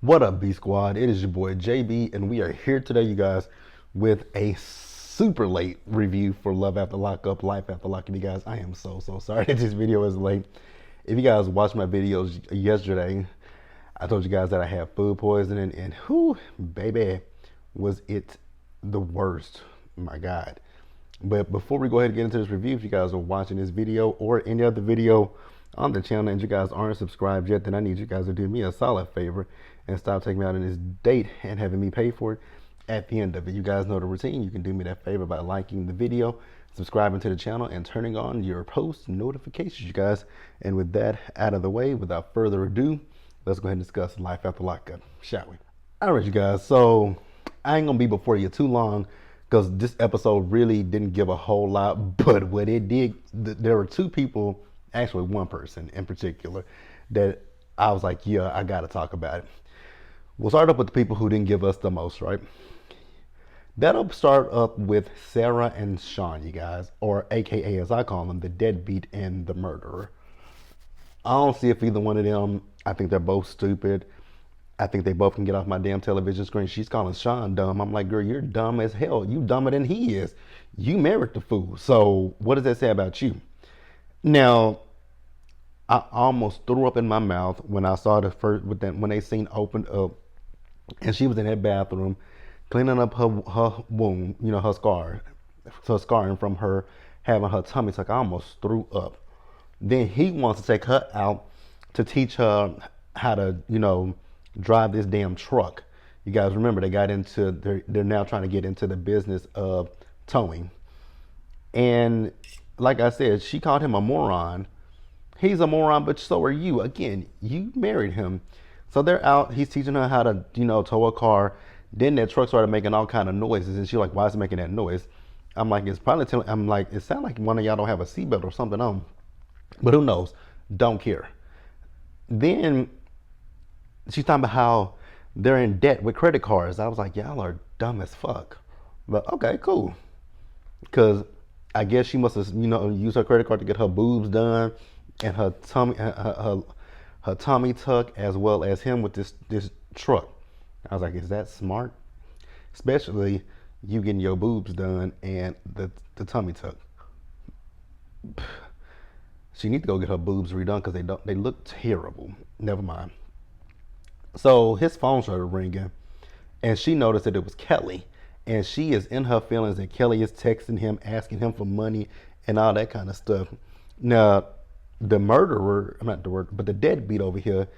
What up, B Squad? It is your boy JB, and we are here today, you guys, with a super late review for Love After Lockup, Life After Lockup. You guys, I am so sorry that this video is late. If you guys watched my videos yesterday, I told you guys that I had food poisoning, and whew, baby, was it the worst. My God. But before we go ahead and get into this review, if you guys are watching this video or any other video on the channel and you guys aren't subscribed yet, then I need you guys to do me a solid favor and stop taking me out on this date and having me pay for it at the end of it. You guys know the routine. You can do me that favor by liking the video, subscribing to the channel, and turning on your post notifications, you guys. And with that out of the way, without further ado, let's go ahead and discuss Life After Lockup, shall we? All right, you guys. So I ain't gonna be before you too long, because this episode really didn't give a whole lot, but what it did, there were two people, actually one person in particular, that I was like, yeah, I gotta talk about it. We'll start up with the people who didn't give us the most, right? That'll start up with Sarah and Sean, you guys, or AKA as I call them, the deadbeat and the murderer. I don't see if either one of them, I think they're both stupid. I think they both can get off my damn television screen. She's calling Sean dumb. I'm like, girl, you're dumb as hell. You dumber than he is. You married the fool. So what does that say about you? Now, I almost threw up in my mouth when I saw the first, when they seen opened up, and she was in that bathroom cleaning up her wound, you know, her scarring from her having her tummy tuck. I almost threw up. Then he wants to take her out to teach her how to, you know, drive this damn truck. You guys remember they got into, they're now trying to get into the business of towing. And like I said, she called him a moron. He's a moron, but so are you. Again, you married him. So they're out, he's teaching her how to, you know, tow a car. Then that truck started making all kind of noises, and she's like, why is it making that noise? I'm like, it's probably telling, I'm like, it sounds like one of y'all don't have a seatbelt or something on. But who knows? Don't care. Then she's talking about how they're in debt with credit cards. I was like, y'all are dumb as fuck. But okay, cool. Because I guess she must have, you know, used her credit card to get her boobs done and her tummy tuck, as well as him with this truck. I was like, is that smart? Especially you getting your boobs done and the tummy tuck. She needs to go get her boobs redone because they look terrible. Never mind. So his phone started ringing, and she noticed that it was Kelly, and she is in her feelings that Kelly is texting him, asking him for money and all that kind of stuff. Now, the murderer, not the murderer, but the deadbeat over here,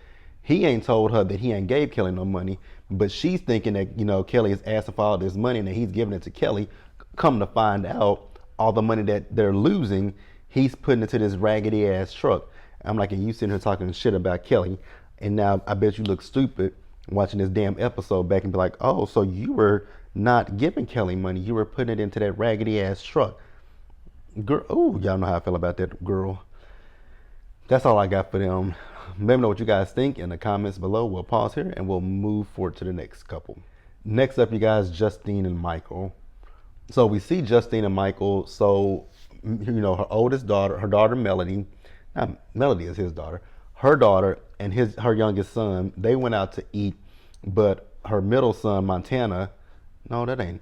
he ain't told her that he ain't gave Kelly no money, but she's thinking that, you know, Kelly is asking for all this money and that he's giving it to Kelly. Come to find out, all the money that they're losing, he's putting into this raggedy ass truck. I'm like, and you sitting here talking shit about Kelly, and now I bet you look stupid watching this damn episode back and be like, oh, so you were not giving Kelly money, you were putting it into that raggedy ass truck. Girl, oh, y'all know how I feel about that girl. That's all I got for them. Let me know what you guys think in the comments below. We'll pause here and we'll move forward to the next couple. Next up, you guys, Justine and Michael. So we see Justine and Michael. So, you know, her oldest daughter, her daughter Melody, Melody is his daughter, her daughter and her youngest son, they went out to eat, but her middle son, Montana, no, that ain't,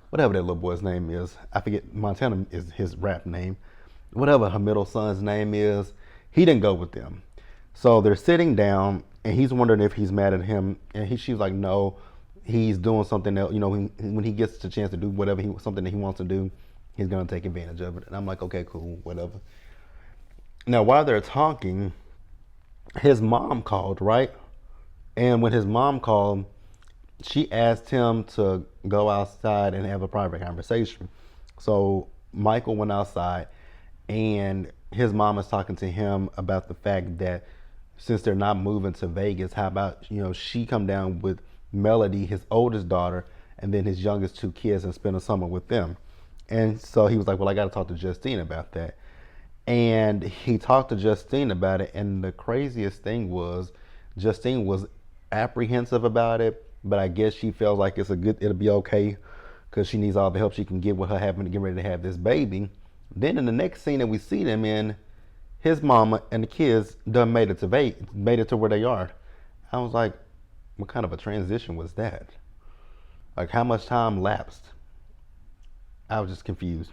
whatever that little boy's name is, I forget, Montana is his rap name, whatever her middle son's name is, he didn't go with them. So they're sitting down, and he's wondering if he's mad at him, and she's like, no, he's doing something else. You know, when he gets the chance to do whatever something that he wants to do, he's gonna take advantage of it. And I'm like, okay, cool, whatever. Now, while they're talking, his mom called, right? And when his mom called, she asked him to go outside and have a private conversation. So Michael went outside, and his mom is talking to him about the fact that since they're not moving to Vegas, how about, you know, she come down with Melody, his oldest daughter, and then his youngest two kids, and spend a summer with them. And so he was like, well, I got to talk to Justine about that. And he talked to Justine about it, and the craziest thing was Justine was apprehensive about it, but I guess she felt like it'll be okay because she needs all the help she can get with her having to get ready to have this baby. Then in the next scene that we see them in, his mama and the kids done made it to where they are. I was like, What kind of a transition was that? Like, how much time lapsed? I was just confused.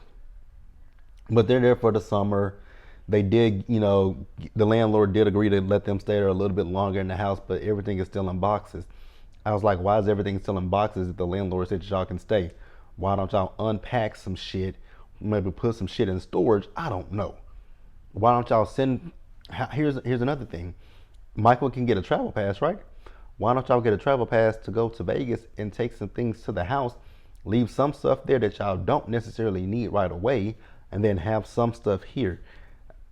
But they're there for the summer. They did, the landlord did agree to let them stay there a little bit longer in the house, but everything is still in boxes. I was like, why is everything still in boxes if the landlord said y'all can stay? Why don't y'all unpack some shit, maybe put some shit in storage? I don't know. Why don't y'all send? Here's another thing. Michael can get a travel pass, right? Why don't y'all get a travel pass to go to Vegas and take some things to the house, leave some stuff there that y'all don't necessarily need right away, and then have some stuff here?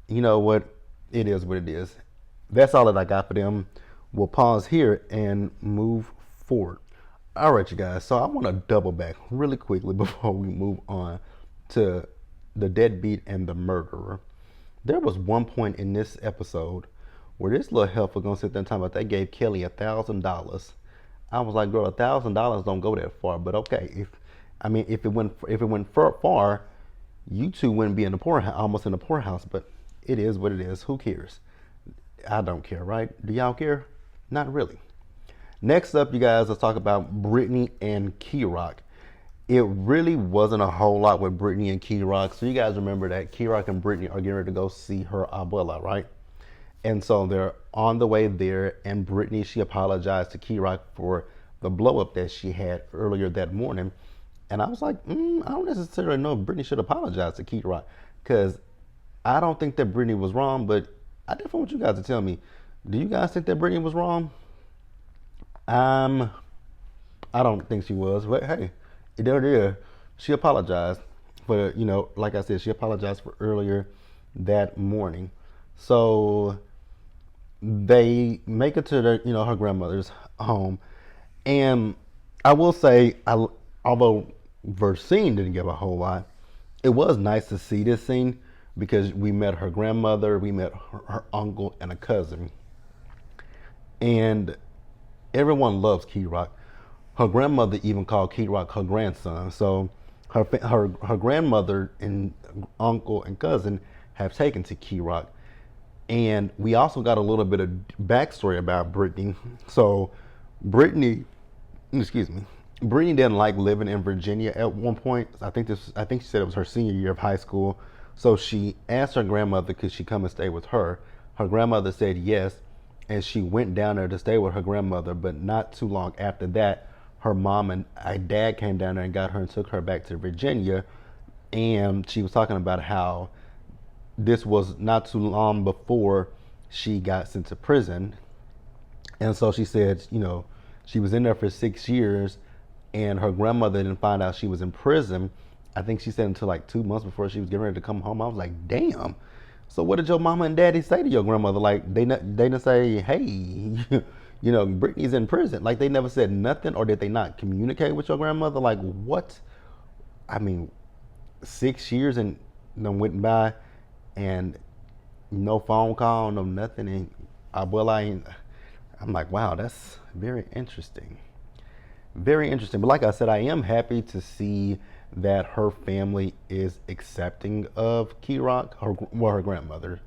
You know what? It is what it is. That's all that I got for them. We'll pause here and move forward. All right, you guys. So I want to double back really quickly before we move on to the deadbeat and the murderer. There was one point in this episode where this little heifer gonna sit there and talk about they gave Kelly $1,000. I was like, girl, $1,000 don't go that far. But okay, if it went far, you two wouldn't be in the poorhouse, almost in the poorhouse. But it is what it is. Who cares? I don't care, right? Do y'all care? Not really. Next up, you guys, let's talk about Britney and Krock. It really wasn't a whole lot with Britney and Krock. So you guys remember that Krock and Britney are getting ready to go see her abuela, right? And so they're on the way there, and Britney, she apologized to Krock for the blow up that she had earlier that morning. And I was like, I don't necessarily know if Britney should apologize to Krock, because I don't think that Britney was wrong, but I definitely want you guys to tell me, do you guys think that Britney was wrong? I don't think she was, but hey, there it is. She apologized for, like I said, she apologized for earlier that morning. So they make it to their, her grandmother's home. And I will say, although the scene didn't give a whole lot, it was nice to see this scene because we met her grandmother, we met her uncle, and a cousin. And everyone loves Krock. Her grandmother even called Krock her grandson. So her grandmother and uncle and cousin have taken to Krock. And we also got a little bit of backstory about Britney. So Britney didn't like living in Virginia at one point. I think she said it was her senior year of high school. So she asked her grandmother, could she come and stay with her? Her grandmother said yes, and she went down there to stay with her grandmother. But not too long after that, her mom and dad came down there and got her and took her back to Virginia. And she was talking about how this was not too long before she got sent to prison. And so she said, she was in there for 6 years, and her grandmother didn't find out she was in prison. I think she said until like 2 months before she was getting ready to come home. I was like, damn. So what did your mama and daddy say to your grandmother? Like, they didn't say, hey, Britney's in prison. Like, they never said nothing, or did they not communicate with your grandmother? Like, what? I mean, 6 years and then went by, and no phone call, no nothing. And I'm like, wow, that's very interesting. Very interesting. But like I said, I am happy to see that her family is accepting of Krock, her grandmother.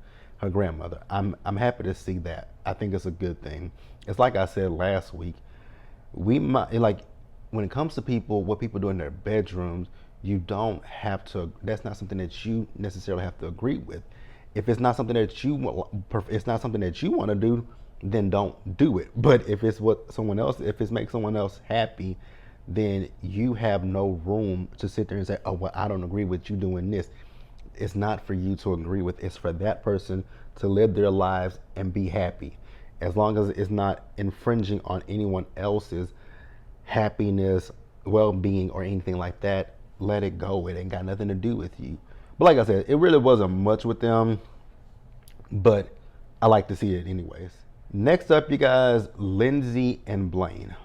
I'm happy to see that. I think it's a good thing. It's like I said last week. We might, like, when it comes to what people do in their bedrooms, you don't have to. That's not something that you necessarily have to agree with. If it's not something that you want to do, then don't do it. But if it's if it makes someone else happy, then you have no room to sit there and say, oh, well, I don't agree with you doing this. It's not for you to agree with. It's for that person to live their lives and be happy. As long as it's not infringing on anyone else's happiness, well-being, or anything like that, let it go. It ain't got nothing to do with you. But like I said, it really wasn't much with them, but I like to see it anyways. Next up, you guys, Lindsay and Blaine.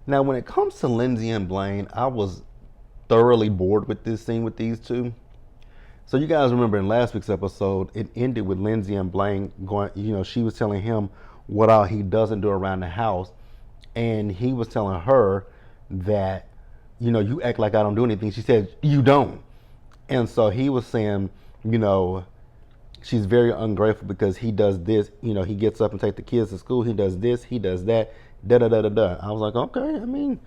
Now, when it comes to Lindsay and Blaine, I was thoroughly bored with this scene with these two. So you guys remember in last week's episode, it ended with Lindsay and Blaine going, she was telling him what all he doesn't do around the house. And he was telling her that, you act like I don't do anything. She said, you don't. And so he was saying, she's very ungrateful because he does this. He gets up and takes the kids to school. He does this, he does that. Da da da da da. I was like, okay, I mean,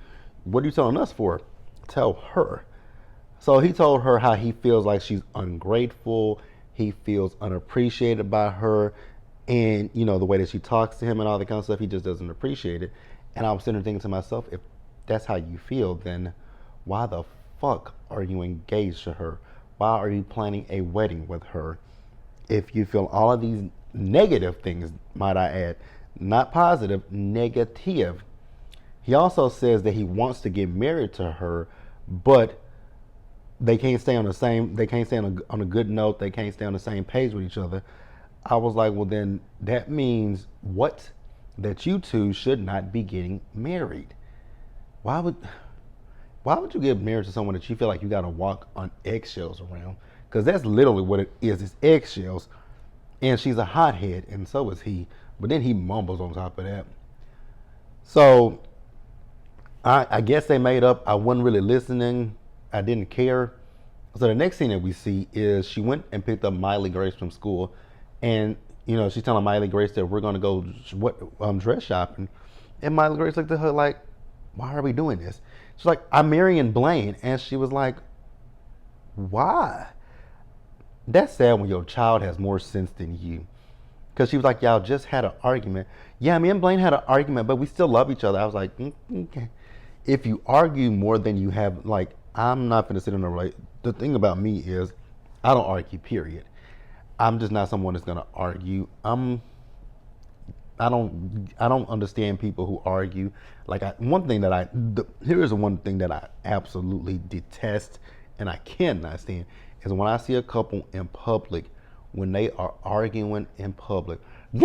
what are you telling us for? Tell her. So he told her how he feels like she's ungrateful. He feels unappreciated by her. And, you know, the way that she talks to him and all that kind of stuff, he just doesn't appreciate it. And I was sitting there thinking to myself, if that's how you feel, then why the fuck are you engaged to her? Why are you planning a wedding with her? If you feel all of these negative things, might I add, not positive, negative. He also says that he wants to get married to her, but they can't stay on the same, they can't stay on a good note, they can't stay on the same page with each other. I was like, well, then that means what? That you two should not be getting married. Why would why would you get married to someone that you feel like you gotta walk on eggshells around? Because that's literally what it is. It's eggshells. And she's a hothead, and so is he. But then he mumbles on top of that. So I guess they made up. I wasn't really listening. I didn't care. So the next thing that we see is she went and picked up Miley Grace from school, and you know she's telling Miley Grace that we're gonna go dress shopping, and Miley Grace looked at her like, "Why are we doing this?" She's like, "I'm marrying Blaine," and she was like, "Why?" That's sad when your child has more sense than you. Because she was like, y'all just had an argument. Yeah, me and Blaine had an argument, but we still love each other. I was like, okay. If you argue more than you have, like, I'm not going to sit in a right. The thing about me is, I don't argue, period. I'm just not someone that's going to argue. I don't understand people who argue. Like, here's one thing that I absolutely detest and I cannot stand is when I see a couple in public when they are arguing in public. I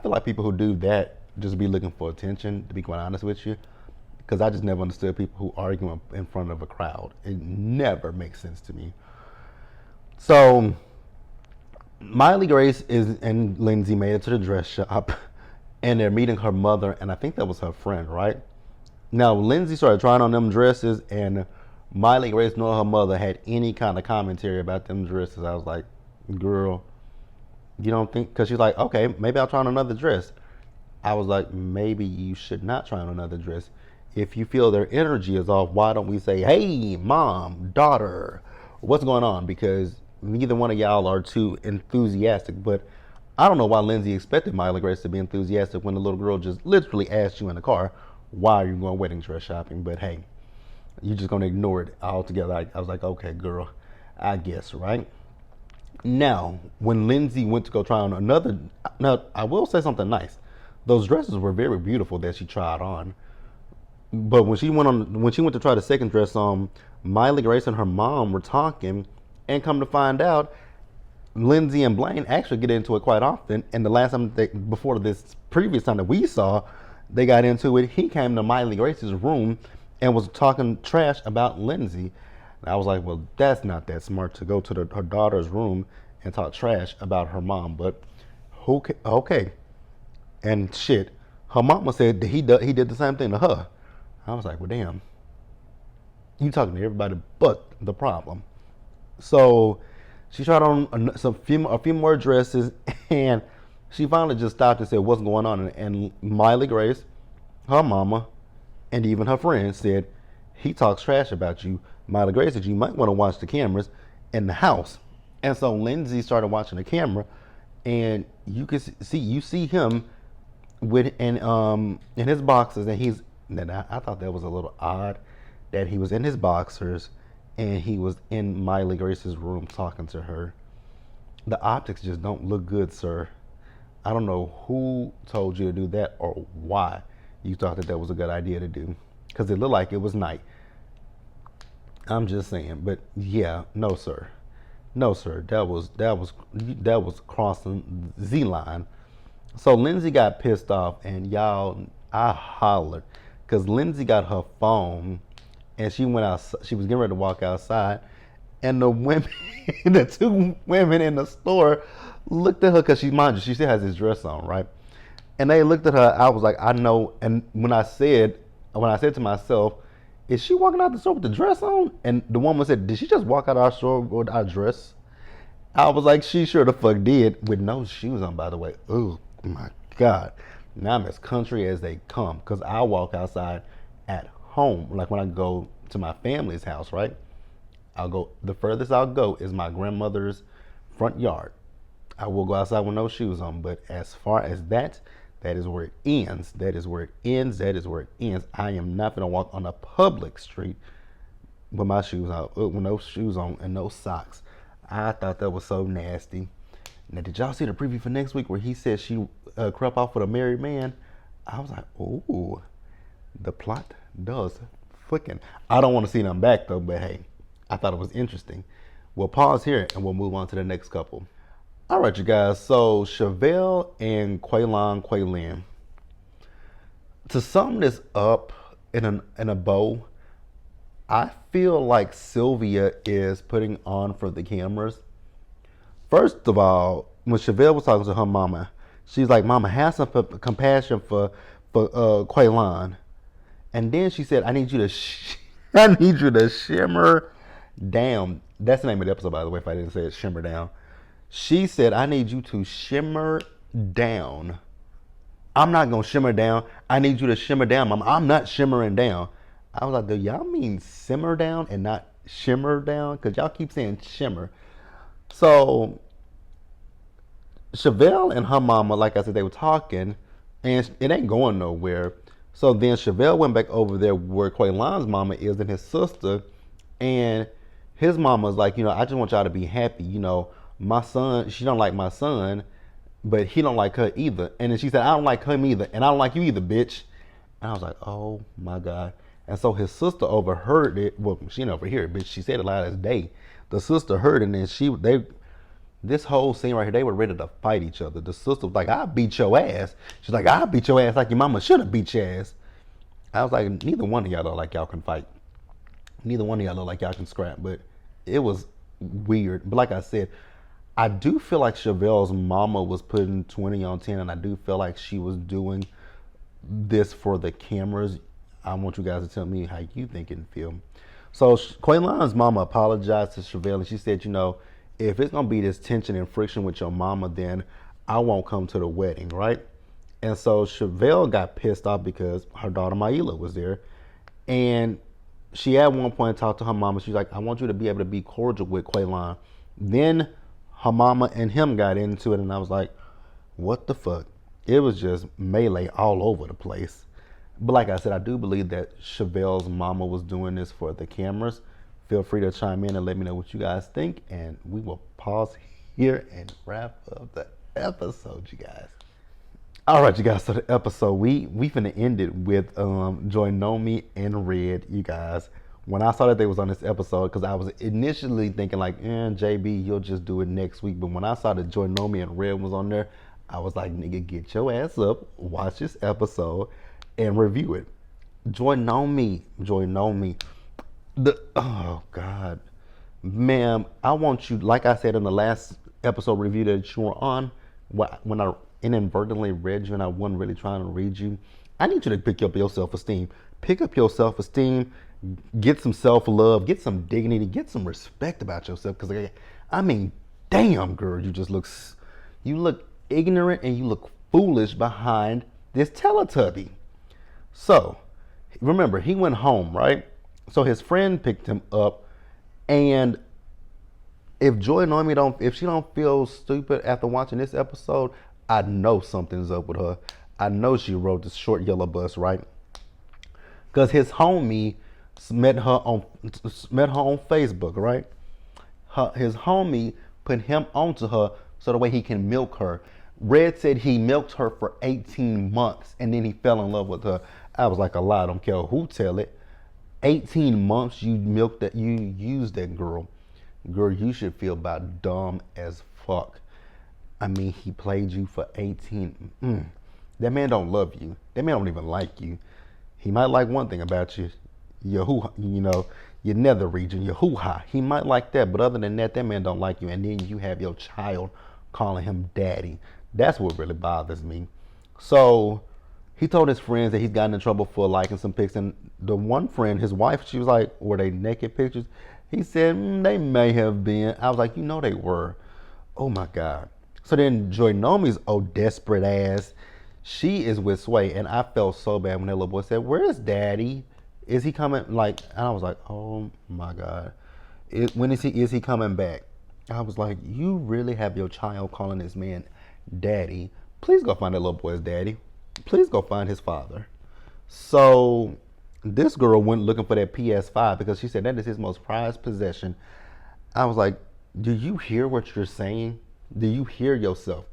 feel like people who do that just be looking for attention, to be quite honest with you. Because I just never understood people who argue in front of a crowd. It never makes sense to me. So Miley Grace and Lindsay made it to the dress shop, and they're meeting her mother, and I think that was her friend, right? Now Lindsay started trying on them dresses, and Miley Grace nor her mother had any kind of commentary about them dresses. I was like, girl, you don't think? Because she's like, okay, maybe I'll try on another dress. I was like, maybe you should not try on another dress. If you feel their energy is off, why don't we say, hey, mom, daughter, what's going on? Because neither one of y'all are too enthusiastic. But I don't know why Lindsay expected Miley Grace to be enthusiastic when the little girl just literally asked you in the car, why are you going wedding dress shopping? But hey, you're just going to ignore it altogether. I was like, okay, girl, I guess, right? Now, when Lindsay went to go try on another, now I will say something nice. Those dresses were very beautiful that she tried on. But when she went to try the second dress on, Miley Grace and her mom were talking, and come to find out, Lindsay and Blaine actually get into it quite often. And the last time before this previous time that we saw, they got into it. He came to Miley Grace's room and was talking trash about Lindsay. And I was like, well, that's not that smart to go to her daughter's room and talk trash about her mom. But okay. And shit, her mama said that he did the same thing to her. I was like, well, damn. You talking to everybody but the problem. So she tried on a few more dresses, and she finally just stopped and said, what's going on? And Miley Grace, her mama, and even her friends said, he talks trash about you. Miley Grace said, you might want to watch the cameras in the house. And so Lindsay started watching the camera, and you see him in his boxers, and I thought that was a little odd that he was in his boxers and he was in Miley Grace's room talking to her. The optics just don't look good, sir. I don't know who told you to do that or why you thought that was a good idea to do, because it looked like it was night. I'm just saying, but yeah, no sir, that was crossing the line. So Lindsay got pissed off, and y'all, I hollered, because Lindsay got her phone, and she went out. She was getting ready to walk outside, and the women, the two women in the store, looked at her because she still has this dress on, right? And they looked at her. I was like, I know. And when I said to myself, is she walking out the store with the dress on? And the woman said, did she just walk out our store with our dress? I was like, she sure the fuck did, with no shoes on, by the way. Ooh. my God. Now I'm as country as they come because I walk outside at home. Like when I go to my family's house, right? The furthest I'll go is my grandmother's front yard. I will go outside with no shoes on, but as far as that is where it ends. That is where it ends. That is where it ends. I am not gonna walk on a public street with my shoes out, with no shoes on and no socks. I thought that was so nasty. Now, did y'all see the preview for next week where he said she crept off with a married man? I was like, ooh, the plot does thicken. I don't want to see them back though, but hey, I thought it was interesting. We'll pause here and we'll move on to the next couple. All right, you guys. So Chevel and Quaylin. To sum this up in a bow, I feel like Sylvia is putting on for the cameras. First of all, when Chevel was talking to her mama, she's like, "Mama, have some compassion for Quaylin." And then she said, "I need you to, I need you to shimmer down." That's the name of the episode, by the way. If I didn't say it, shimmer down. She said, "I need you to shimmer down." I'm not gonna shimmer down. I need you to shimmer down, Mama. I'm not shimmering down. I was like, do y'all mean simmer down and not shimmer down? Because y'all keep saying shimmer. So Chevel and her mama, like I said, they were talking, and it ain't going nowhere. So then Chevel went back over there where Quaylin's mama is and his sister, and his mama's like, I just want y'all to be happy. My son, she don't like my son, but he don't like her either. And then she said, I don't like him either, and I don't like you either, bitch. And I was like, oh my God. And so his sister overheard it. Well, she didn't overhear it, but she said it loud as day. The sister heard it, and then this whole scene right here, they were ready to fight each other. The sister was like, I'll beat your ass. She's like, I'll beat your ass like your mama should have beat your ass. I was like, neither one of y'all look like y'all can fight. Neither one of y'all look like y'all can scrap. But it was weird. But like I said, I do feel like Chevel's mama was putting 20 on 10, and I do feel like she was doing this for the cameras. I want you guys to tell me how you think and feel. So Quaylin's mama apologized to Chevel, and she said, if it's gonna be this tension and friction with your mama, then I won't come to the wedding, right? And so Chevel got pissed off because her daughter Maila was there, and she at one point talked to her mama. She's like, I want you to be able to be cordial with Quaylin. Then her mama and him got into it, and I was like, what the fuck? It was just melee all over the place. But like I said, I do believe that Chevel's mama was doing this for the cameras. Feel free to chime in and let me know what you guys think, and we will pause here and wrap up the episode, you guys. All right, you guys. So the episode, we finna end it with Nomi and Red, you guys. When I saw that they was on this episode, because I was initially thinking like, JB, you'll just do it next week. But when I saw that Nomi and Red was on there, I was like, nigga, get your ass up, watch this episode, and review it. Nomi. Oh God, ma'am, I want you, like I said in the last episode review that you were on, when I inadvertently read you and I wasn't really trying to read you, I need you to pick up your self-esteem. Pick up your self-esteem, get some self-love, get some dignity, get some respect about yourself. Because I mean, damn girl, you look ignorant and you look foolish behind this Teletubby. So remember, he went home, right? So his friend picked him up, and if if she don't feel stupid after watching this episode, I know something's up with her. I know she rode the short yellow bus, right? Because his homie met her on Facebook, right? His homie put him onto her so the way he can milk her. Red said he milked her for 18 months and then he fell in love with her. I was like, a lie, I don't care who tell it. 18 months you used that girl. Girl, you should feel about dumb as fuck. I mean, he played you for 18. That man don't love you. That man don't even like you. He might like one thing about you, your nether region, your hoo-ha. He might like that, but other than that man don't like you. And then you have your child calling him daddy. That's what really bothers me. So he told his friends that he's gotten in trouble for liking some pics. And the one friend, his wife, she was like, were they naked pictures? He said, they may have been. I was like, they were. Oh my God. So then Nomi's desperate ass, she is with Sway, and I felt so bad when that little boy said, "Where's Daddy? Is he coming?" Like, and I was like, "Oh my God, when is he coming back?" I was like, "You really have your child calling this man Daddy? Please go find that little boy's daddy. Please go find his father." So this girl went looking for that PS5 because she said that is his most prized possession. I was like, do you hear what you're saying? Do you hear yourself?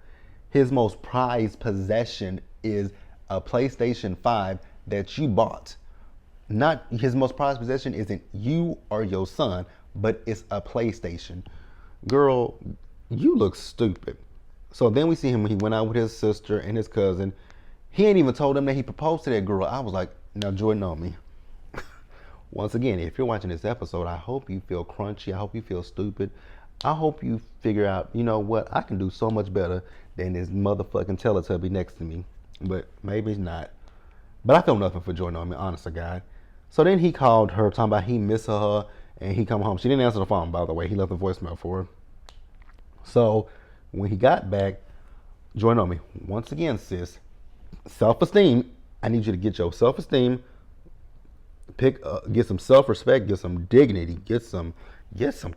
His most prized possession is a PlayStation 5 that you bought. Not his most prized possession isn't you or your son, but it's a PlayStation. Girl, you look stupid. So then we see him when he went out with his sister and his cousin. He ain't even told them that he proposed to that girl. I was like, now Joy Nomi. Once again, if you're watching this episode, I hope you feel crunchy. I hope you feel stupid. I hope you figure out, you know what, I can do so much better than this motherfucking Teletubby next to me. But maybe it's not. But I feel nothing for Joy Nomi, honest to God. So then he called her, talking about he missed her, and he come home. She didn't answer the phone, by the way. He left a voicemail for her. So when he got back, Joy Nomi, once again, sis, self-esteem. I need you to get your self-esteem, get some self-respect, get some dignity, get some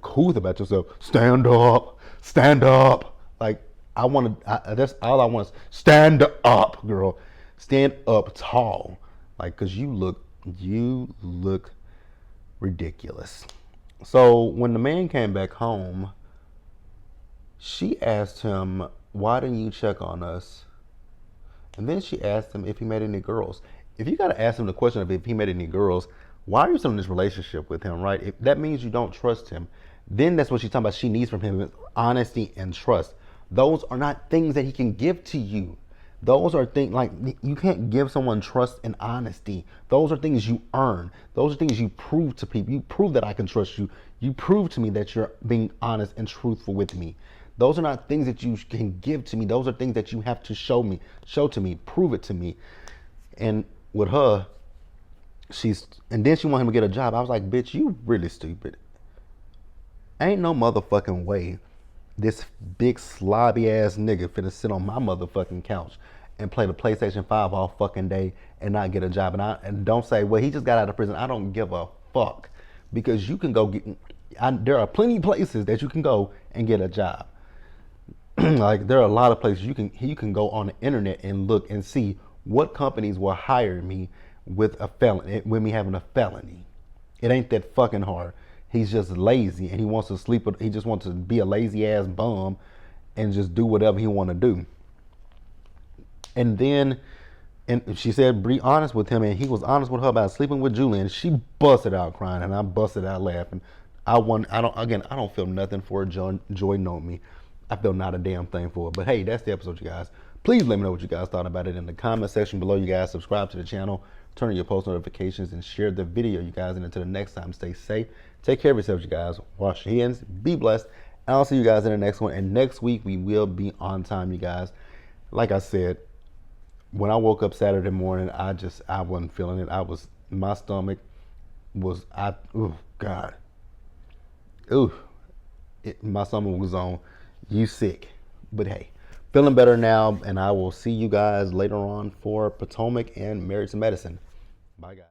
couth about yourself. Stand up, stand up. Like that's all I want is stand up, girl. Stand up tall, like, cause you look ridiculous. So when the man came back home, she asked him, "Why didn't you check on us?" And then she asked him if he met any girls. If you got to ask him the question of if he met any girls, why are you still in this relationship with him, right? If that means you don't trust him. Then that's what she's talking about. She needs from him is honesty and trust. Those are not things that he can give to you. Those are things like you can't give someone trust and honesty. Those are things you earn. Those are things you prove to people. You prove that I can trust you. You prove to me that you're being honest and truthful with me. Those are not things that you can give to me. Those are things that you have to show to me, prove it to me. And with her, and then she wanted him to get a job. I was like, bitch, you really stupid. Ain't no motherfucking way this big slobby ass nigga finna sit on my motherfucking couch and play the PlayStation 5 all fucking day and not get a job. And don't say, well, he just got out of prison. I don't give a fuck. Because you can go there are plenty of places that you can go and get a job. Like, there are a lot of places you can go on the internet and look and see what companies will hire me with me having a felony. It ain't that fucking hard. He's just lazy and he wants to sleep. He just wants to be a lazy ass bum and just do whatever he want to do. And then, and she said, be honest with him, and he was honest with her about sleeping with Julie, and she busted out crying, and I busted out laughing. I don't feel nothing for Joy Nomi. I feel not a damn thing for it. But hey, that's the episode, you guys. Please let me know what you guys thought about it in the comment section below. You guys subscribe to the channel, turn on your post notifications, and share the video, you guys. And until the next time, stay safe. Take care of yourselves, you guys. Wash your hands. Be blessed. And I'll see you guys in the next one. And next week, we will be on time, you guys. Like I said, when I woke up Saturday morning, I wasn't feeling it. My stomach was, oh God. Ooh, my stomach was on, you sick. But hey, feeling better now, and I will see you guys later on for Potomac and Married to Medicine. Bye, guys.